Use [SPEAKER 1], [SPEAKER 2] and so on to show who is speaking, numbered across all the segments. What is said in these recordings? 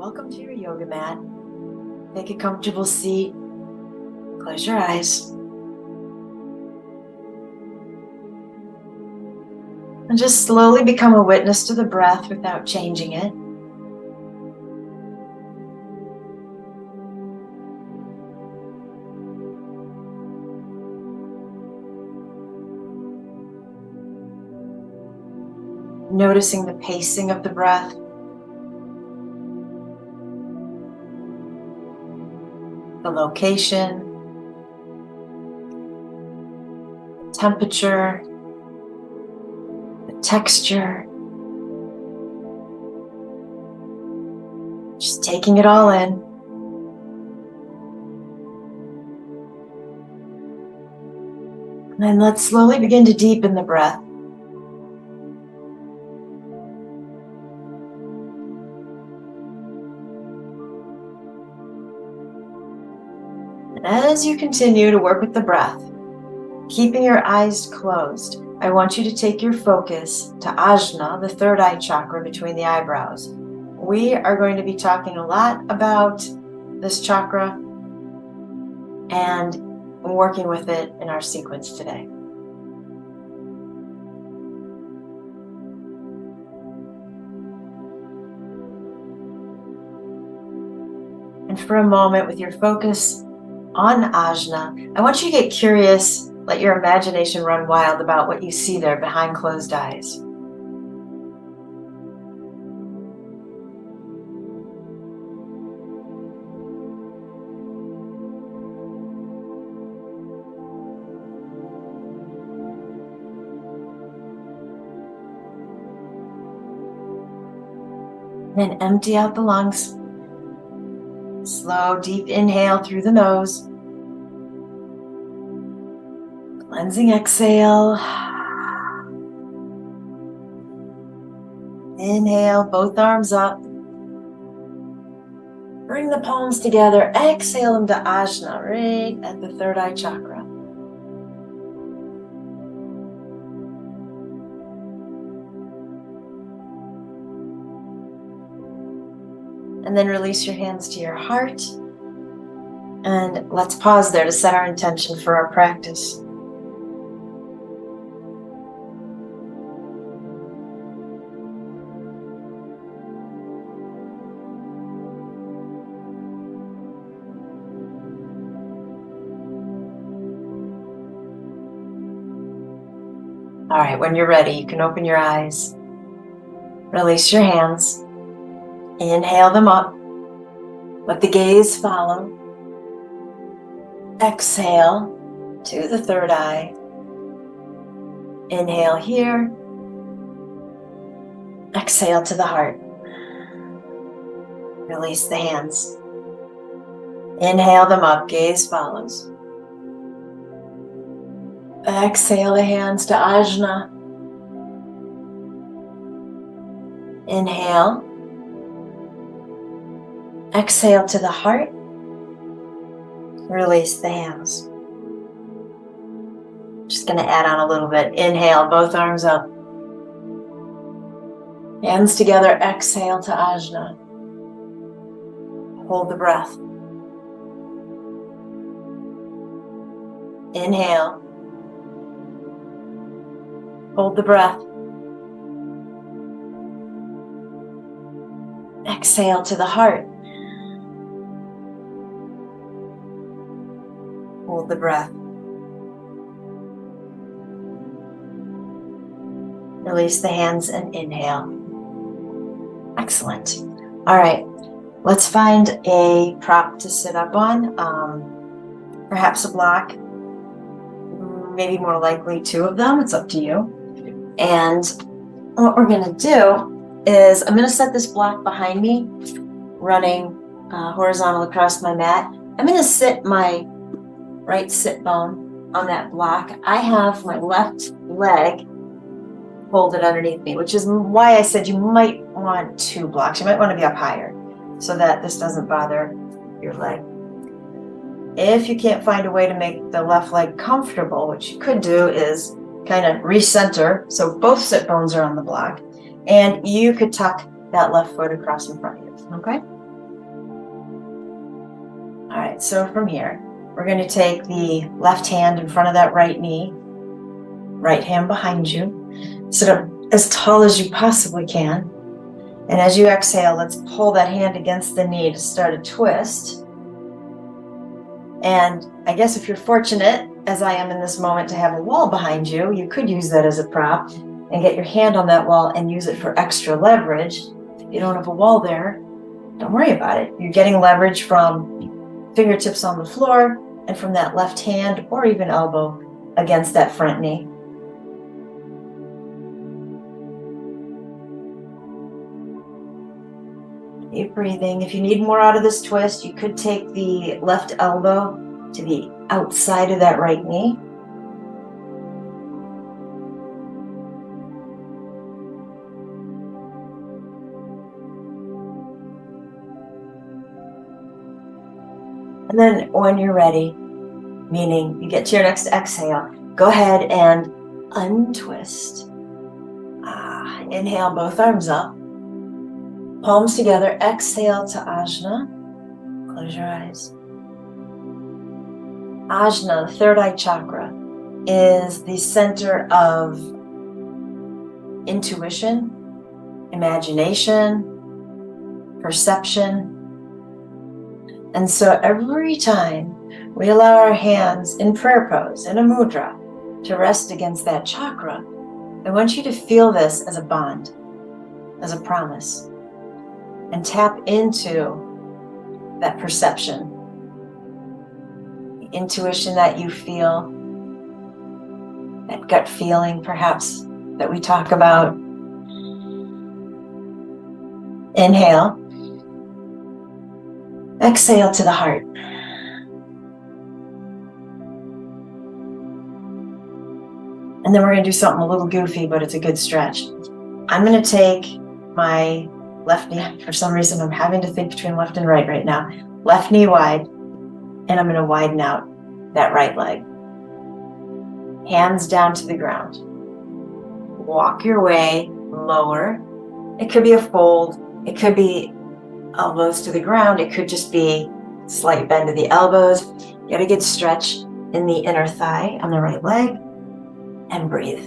[SPEAKER 1] Welcome to your yoga mat. Take a comfortable seat. Close your eyes. And just slowly become a witness to the breath without changing it. Noticing the pacing of the breath. The location, the temperature, the texture. Just taking it all in. And then let's slowly begin to deepen the breath. As you continue to work with the breath, keeping your eyes closed, I want you to take your focus to Ajna, the third eye chakra between the eyebrows. We are going to be talking a lot about this chakra and working with it in our sequence today. And for a moment, with your focus on Ajna, I want you to get curious, let your imagination run wild about what you see there behind closed eyes. Then empty out the lungs. Slow, deep inhale through the nose. Cleansing exhale. Inhale, both arms up. Bring the palms together. Exhale them to Ajna, right at the third eye chakra. And then release your hands to your heart. And let's pause there to set our intention for our practice. All right, when you're ready, you can open your eyes. Release your hands. Inhale them up. Let the gaze follow. Exhale to the third eye. Inhale here. Exhale to the heart. Release the hands. Inhale them up. Gaze follows. Exhale the hands to Ajna. Inhale. Exhale to the heart. Release the hands. Just going to add on a little bit. Inhale, both arms up. Hands together. Exhale to Ajna. Hold the breath. Inhale. Hold the breath. Exhale to the heart. Hold the breath. Release the hands and inhale. Excellent. All right, let's find a prop to sit up on. Perhaps a block. Maybe more likely two of them. It's up to you. And what we're going to do is I'm going to set this block behind me, running horizontal across my mat. I'm going to sit my right sit bone on that block. I have my left leg folded underneath me, which is why I said you might want two blocks. You might want to be up higher so that this doesn't bother your leg. If you can't find a way to make the left leg comfortable, what you could do is kind of recenter, so both sit bones are on the block, and you could tuck that left foot across in front of you, okay? All right, so from here, we're going to take the left hand in front of that right knee, right hand behind you. Sit up as tall as you possibly can. And as you exhale, let's pull that hand against the knee to start a twist. And I guess if you're fortunate, as I am in this moment, to have a wall behind you, you could use that as a prop and get your hand on that wall and use it for extra leverage. If you don't have a wall there, don't worry about it. You're getting leverage from fingertips on the floor and from that left hand or even elbow against that front knee. Keep breathing. If you need more out of this twist, you could take the left elbow to the outside of that right knee. And then when you're ready, meaning you get to your next exhale, go ahead and untwist. Inhale, both arms up. Palms together, exhale to Ajna. Close your eyes. Ajna, the third eye chakra, is the center of intuition, imagination, perception. And so every time we allow our hands in prayer pose, in a mudra, to rest against that chakra, I want you to feel this as a bond, as a promise, and tap into that perception, the intuition that you feel, that gut feeling perhaps that we talk about. Inhale. Exhale to the heart. And then we're going to do something a little goofy, but it's a good stretch. I'm going to take my left knee. For some reason, I'm having to think between left and right now. Left knee wide, and I'm going to widen out that right leg. Hands down to the ground. Walk your way lower. It could be a fold. It could be elbows to the ground. It could just be slight bend of the elbows. Get a good stretch in the inner thigh on the right leg, and breathe.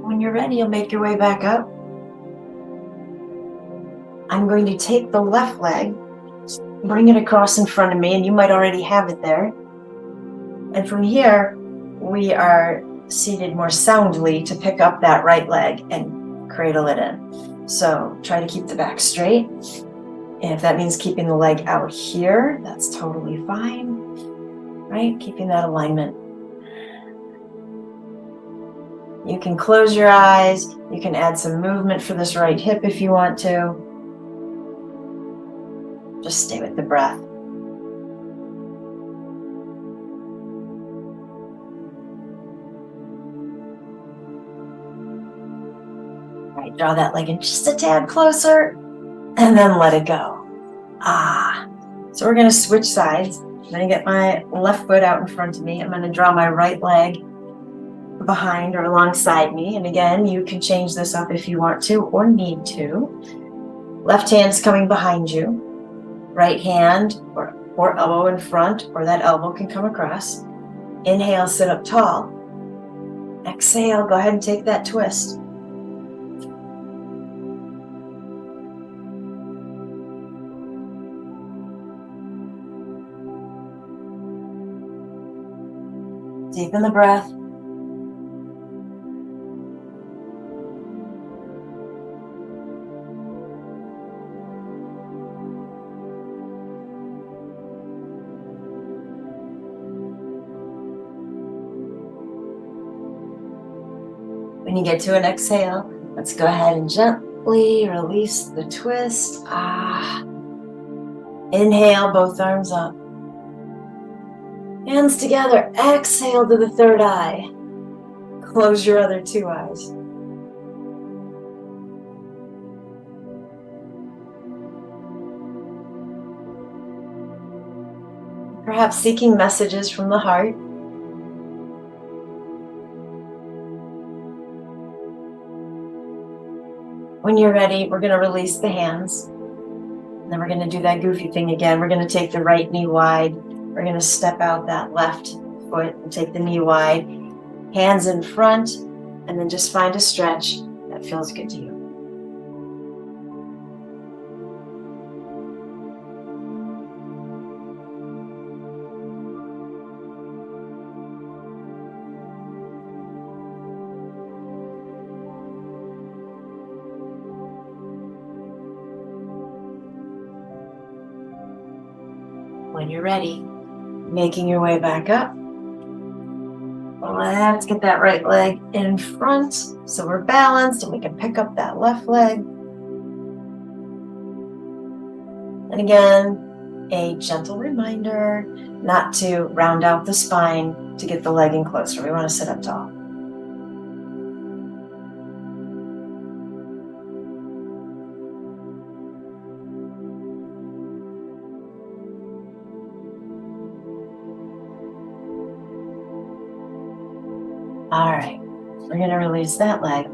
[SPEAKER 1] When you're ready, you'll make your way back up. I'm going to take the left leg, bring it across in front of me, and you might already have it there. And from here, we are seated more soundly to pick up that right leg and cradle it in. So try to keep the back straight. And if that means keeping the leg out here, that's totally fine, right? Keeping that alignment. You can close your eyes. You can add some movement for this right hip if you want to. Just stay with the breath. All right, draw that leg in just a tad closer and then let it go. So we're going to switch sides. I'm going to get my left foot out in front of me. I'm going to draw my right leg behind or alongside me. And again, you can change this up if you want to or need to. Left hand's coming behind you. Right hand or elbow in front, or that elbow can come across. Inhale, sit up tall. Exhale, go ahead and take that twist. Deepen the breath. When you get to an exhale, let's go ahead and gently release the twist. Inhale, both arms up. Hands together, exhale to the third eye. Close your other two eyes. perhaps seeking messages from the heart. When you're ready, we're going to release the hands. And then we're going to do that goofy thing again. We're going to take the right knee wide. We're going to step out that left foot and take the knee wide. Hands in front, and then just find a stretch that feels good to you. When you're ready, making your way back up. Let's get that right leg in front so we're balanced and we can pick up that left leg. And again, a gentle reminder not to round out the spine to get the leg in closer. We want to sit up tall. All right, we're going to release that leg.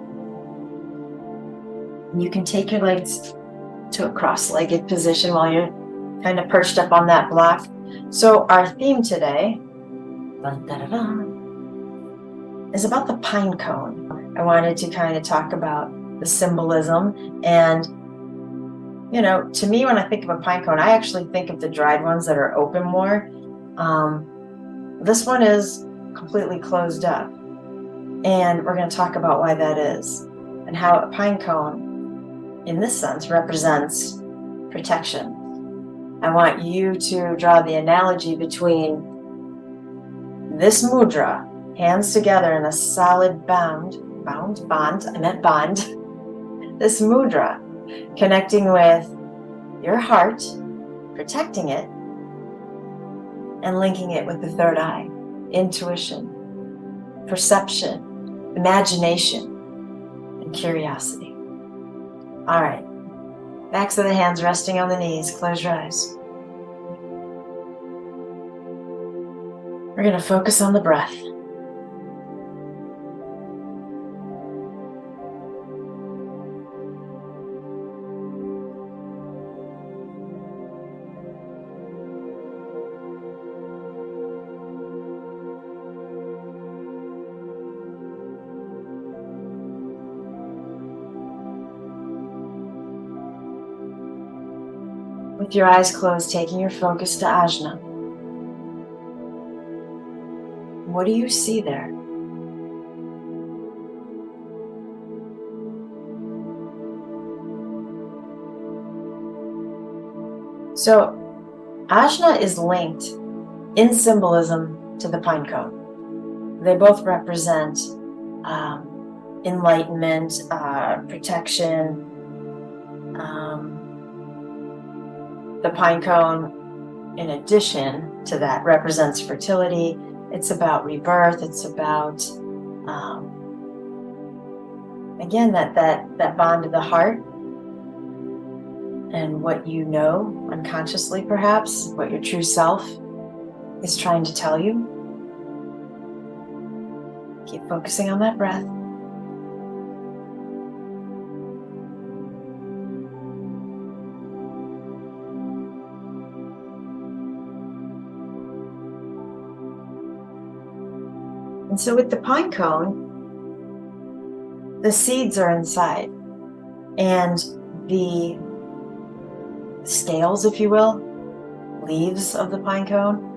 [SPEAKER 1] You can take your legs to a cross-legged position while you're kind of perched up on that block. So our theme today is about the pine cone. I wanted to kind of talk about the symbolism. And, you know, to me, when I think of a pine cone, I actually think of the dried ones that are open more. This one is completely closed up. And we're going to talk about why that is and how a pine cone, in this sense, represents protection. I want you to draw the analogy between this mudra, hands together in a solid bond, this mudra, connecting with your heart, protecting it, and linking it with the third eye, intuition, perception, imagination, and curiosity. All right, backs of the hands resting on the knees. Close your eyes. We're going to focus on the breath. With your eyes closed, taking your focus to Ajna. What do you see there? So, Ajna is linked in symbolism to the pine cone. They both represent enlightenment, protection. The pine cone, in addition to that, represents fertility. It's about rebirth. It's about, again, that bond of the heart and what you know unconsciously, perhaps, what your true self is trying to tell you. Keep focusing on that breath. And so with the pine cone, the seeds are inside, and the scales, if you will, leaves of the pine cone,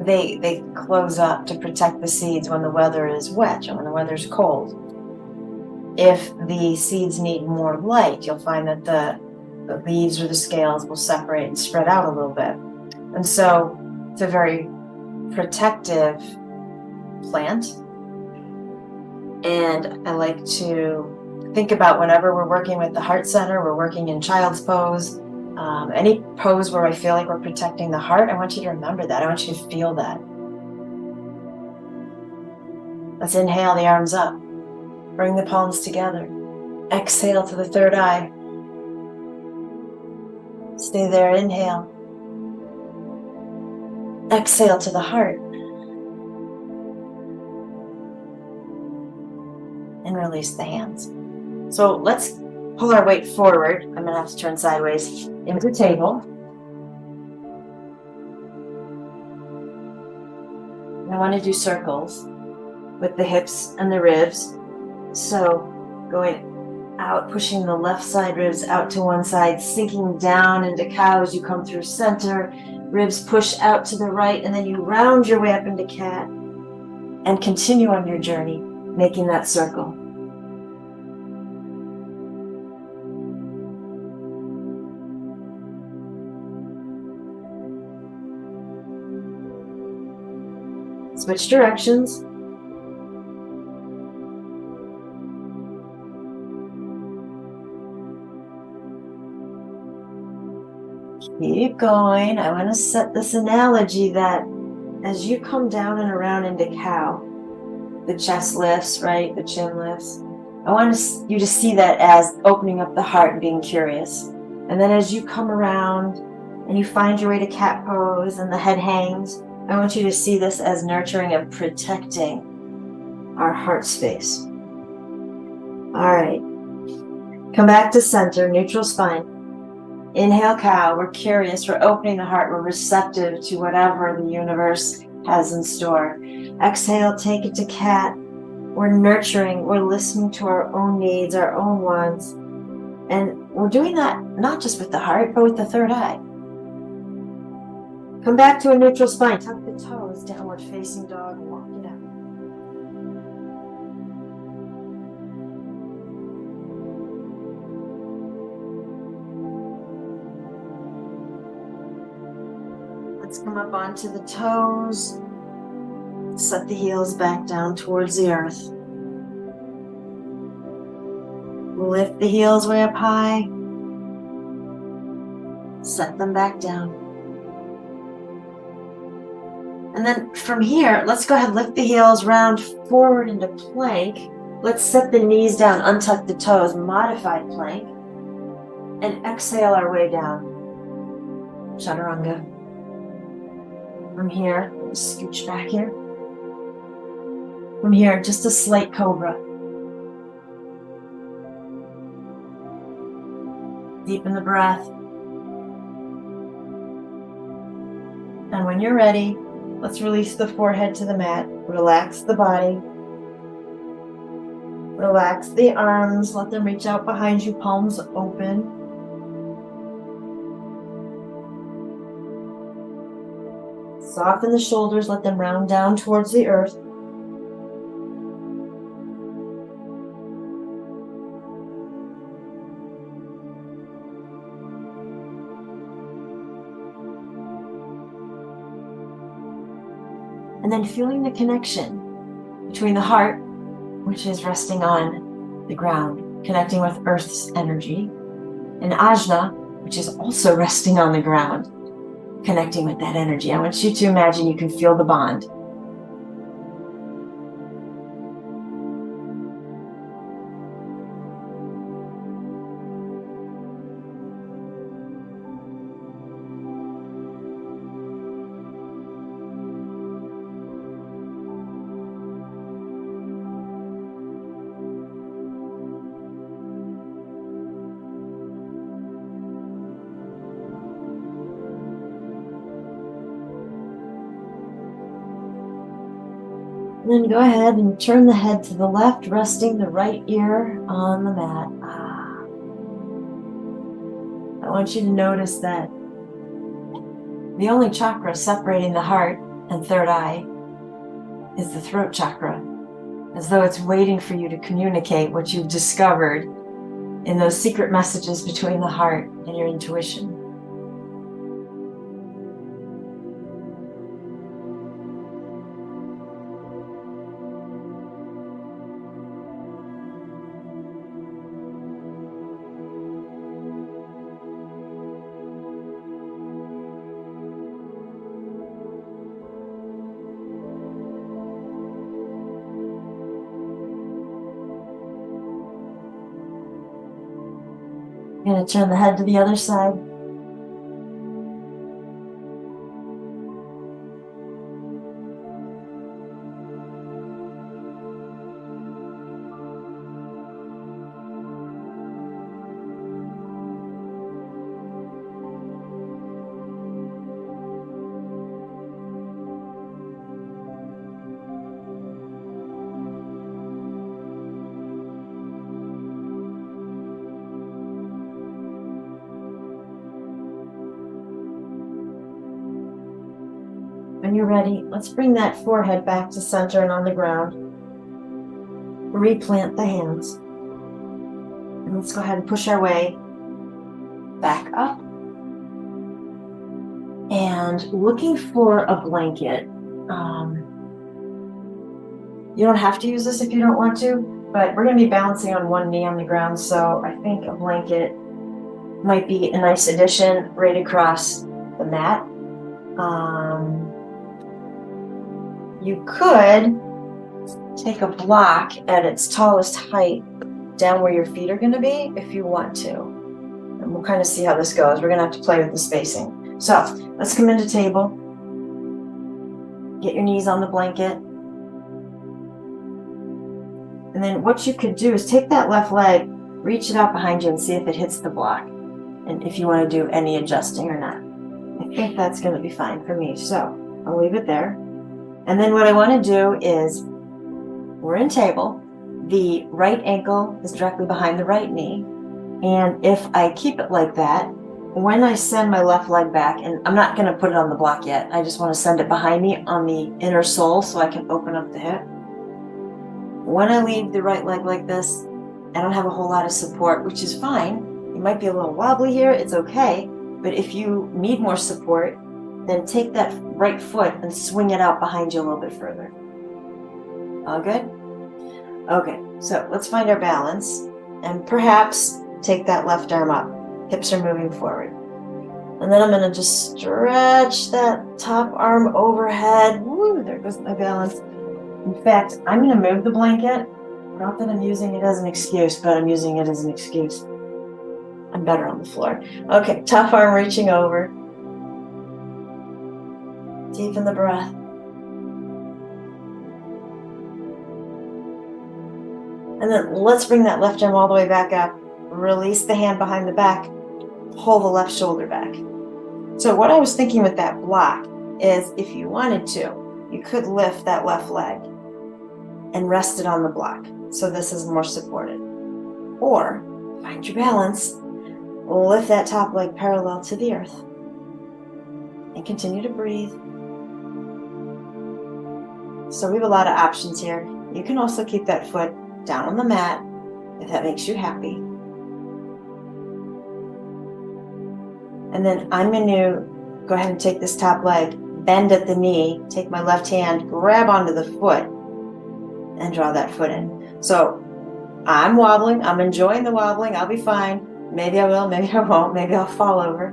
[SPEAKER 1] they close up to protect the seeds when the weather is wet and when the weather's cold. If the seeds need more light, you'll find that the leaves or the scales will separate and spread out a little bit. And so it's a very protective plant. And I like to think about whenever we're working with the heart center, we're working in child's pose, any pose where I feel like we're protecting the heart, I want you to remember that. I want you to feel that. Let's inhale the arms up. Bring the palms together. Exhale to the third eye. Stay there, inhale. exhale to the heart. And release the hands. So let's pull our weight forward. I'm gonna have to turn sideways into the table. I want to do circles with the hips and the ribs. So going out, pushing the left side ribs out to one side, sinking down into cow as you come through center. Ribs push out to the right, and then you round your way up into cat and continue on your journey, making that circle. Switch directions. Keep going. I want to set this analogy that as you come down and around into cow, the chest lifts, right? The chin lifts. I want you to see that as opening up the heart and being curious. And then as you come around and you find your way to cat pose and the head hangs, I want you to see this as nurturing and protecting our heart space. All right. Come back to center, neutral spine. Inhale, cow. We're curious. We're opening the heart. We're receptive to whatever the universe has in store. Exhale, take it to cat. We're nurturing. We're listening to our own needs, our own wants. And we're doing that not just with the heart, but with the third eye. Come back to a neutral spine. Tuck the toes, downward facing dog. Walk it out. Let's come up onto the toes. Set the heels back down towards the earth. Lift the heels way up high. Set them back down. And then from here, let's go ahead, lift the heels, round forward into plank. Let's set the knees down, untuck the toes, modified plank. And exhale our way down. Chaturanga. From here, scooch back here. From here, just a slight cobra. Deepen the breath. And when you're ready, let's release the forehead to the mat. Relax the body. Relax the arms. Let them reach out behind you, palms open. Soften the shoulders. Let them round down towards the earth. And then feeling the connection between the heart, which is resting on the ground, connecting with Earth's energy, and Ajna, which is also resting on the ground, connecting with that energy. I want you to imagine you can feel the bond. And then go ahead and turn the head to the left, resting the right ear on the mat. I want you to notice that the only chakra separating the heart and third eye is the throat chakra, as though it's waiting for you to communicate what you've discovered in those secret messages between the heart and your intuition. I'm going to turn the head to the other side. When you're ready, let's bring that forehead back to center and on the ground. Replant the hands. And let's go ahead and push our way back up. And looking for a blanket. You don't have to use this if you don't want to, but we're going to be balancing on one knee on the ground, so I think a blanket might be a nice addition right across the mat. You could take a block at its tallest height down where your feet are going to be if you want to. And we'll kind of see how this goes. We're going to have to play with the spacing. So let's come into table. Get your knees on the blanket. And then what you could do is take that left leg, reach it out behind you and see if it hits the block. And if you want to do any adjusting or not. I think that's going to be fine for me. So I'll leave it there. And then what I want to do is, we're in table. The right ankle is directly behind the right knee. And if I keep it like that, when I send my left leg back, and I'm not going to put it on the block yet, I just want to send it behind me on the inner sole so I can open up the hip. When I leave the right leg like this, I don't have a whole lot of support, which is fine. You might be a little wobbly here, it's okay. But if you need more support, then take that right foot and swing it out behind you a little bit further. All good? Okay, so let's find our balance and perhaps take that left arm up. Hips are moving forward. And then I'm going to just stretch that top arm overhead. Woo, there goes my balance. In fact, I'm going to move the blanket. Not that I'm using it as an excuse, but I'm using it as an excuse. I'm better on the floor. Okay, top arm reaching over. Deepen the breath. And then let's bring that left arm all the way back up. Release the hand behind the back. Pull the left shoulder back. So what I was thinking with that block is if you wanted to, you could lift that left leg and rest it on the block. So this is more supported. Or find your balance, lift that top leg parallel to the earth and continue to breathe. So we have a lot of options here. You can also keep that foot down on the mat if that makes you happy. And then I'm going to go ahead and take this top leg, bend at the knee, take my left hand, grab onto the foot, and draw that foot in. So I'm wobbling. I'm enjoying the wobbling. I'll be fine. Maybe I will, maybe I won't. Maybe I'll fall over.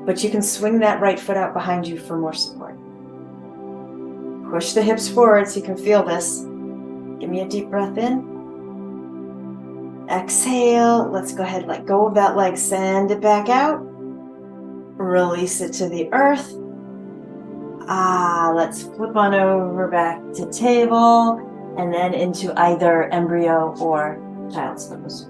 [SPEAKER 1] But you can swing that right foot out behind you for more support. Push the hips forward so you can feel this. Give me a deep breath in. Exhale. Let's go ahead and let go of that leg. Send it back out. Release it to the earth. Let's flip on over back to table and then into either embryo or child's pose.